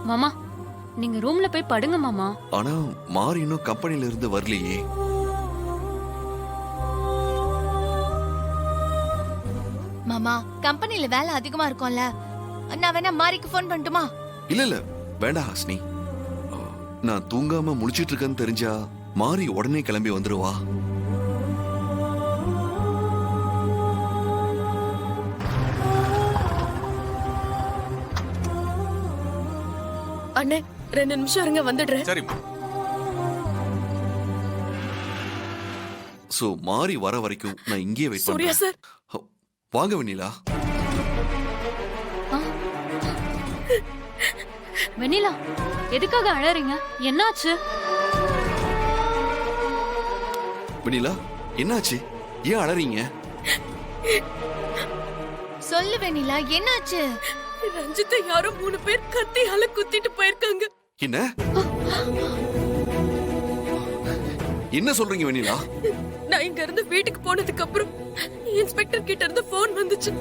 மாமா நீங்க ரூம்ல போய் படுங்க மாமா. ஆனா மாறி இன்னும் கம்பெனில இருந்து வரலையே. மாமா கம்பெனில வேலை அதிகமா இருக்கும்ல, நான் வேணா மாரிக்கு ஃபோன் பண்ணட்டுமா? இல்ல இல்ல வேண்டாம் ஹாஸ்னி. நான் தூங்காம முழிச்சிட்டு இருக்கேன்னு தெரிஞ்சா மாறி உடனே கிளம்பி வந்துருவா. அண்ணே 2 நிமிஷம் இருங்க, வந்துடுறேன். சரிம்மா. சோ மாறி வர வரைக்கும் நான் இங்கேயே வெயிட் சூர்யா பண்றேன். சார், வாங்க வெண்ணிலா. வெண்ணிலா எதுக்காக அழறீங்க? என்னாச்சு? வெண்ணிலா என்னாச்சு? ஏன் அழறீங்க? சொல்லு வெண்ணிலா, என்னாச்சு? ரஞ்சித்தை யாரோ 3 பேர் கத்தியால குத்திட்டு போயிருக்காங்க. என்ன என்ன சொல்றீங்க வெண்ணிலா? நான் இங்க இருந்து வீட்டுக்கு போனதுக்கு அப்புறம் இன்ஸ்பெக்டர் கிட்ட இருந்து போன் வந்துச்சு.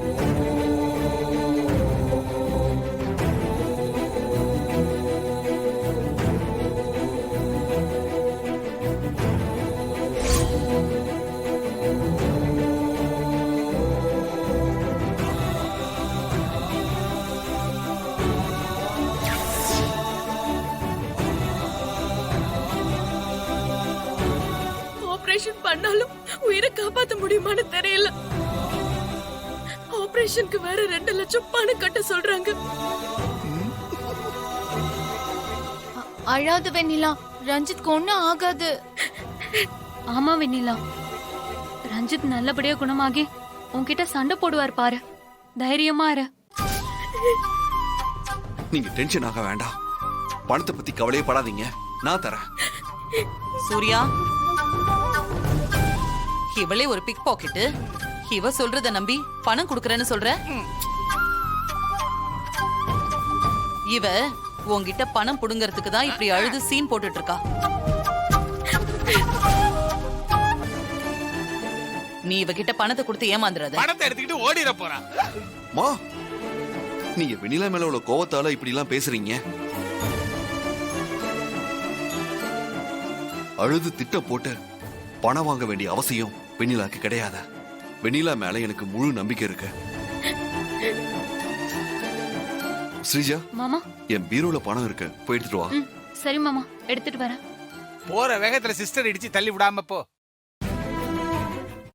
ஆபரேஷன் பண்ணாலும் உயிரை காப்பாத்த முடியுமான்னு தெரியல. ஆபரேஷனுக்கு வேற 2 லட்சம் பணம் கட்ட சொல்றாங்க. அழாது வெண்ணிலா, ரஞ்சித்க்கு ஒண்ணும் ஆகாது. ஆமா வெண்ணிலா, ரஞ்சித் நல்லபடியா குணமாகி உன்கிட்ட சண்டை போடுவார் பாரு. தைரியமா இரு. நீங்க டென்ஷன் ஆக வேண்டாம். பணத்தை பத்தி கவலையே படாதீங்க, நான் தரேன். சூர்யா, இவளே ஒரு பிக் பாக்கெட்டு. இவ சொல்றத நம்பி பணம் குடுக்கறேன்னு சொல்ற. இவ உன்கிட்ட பணம் புடுங்கறதுக்கு தான் இப்படி அழுது சீன் போட்டுட்டு இருக்கா. நீ இவகிட்ட பணத்தை கொடுத்து ஏமாந்துறாத. பணத்தை எடுத்துக்கிட்டு ஓடிட போறா. மா நீங்க வெண்ணிலா மேல உள்ள கோவத்தால இப்படி எல்லாம் பேசுறீங்க. அழுது திட்ட போட்டு பணம் வாங்க வேண்டிய அவசியம் வெண்ணிலாக்கு கிடையாது. வெண்ணிலா மேல எனக்கு முழு நம்பிக்கை இருக்கு. ஸ்ரீஜா மாமா. என் பீரோல பணம் இருக்கு, போய் எடுத்துட்டு வா. சரி மாமா, எடுத்துட்டு வரேன். போற வேகத்துல சிஸ்டர் இடிச்சு தள்ளி விடாம போ.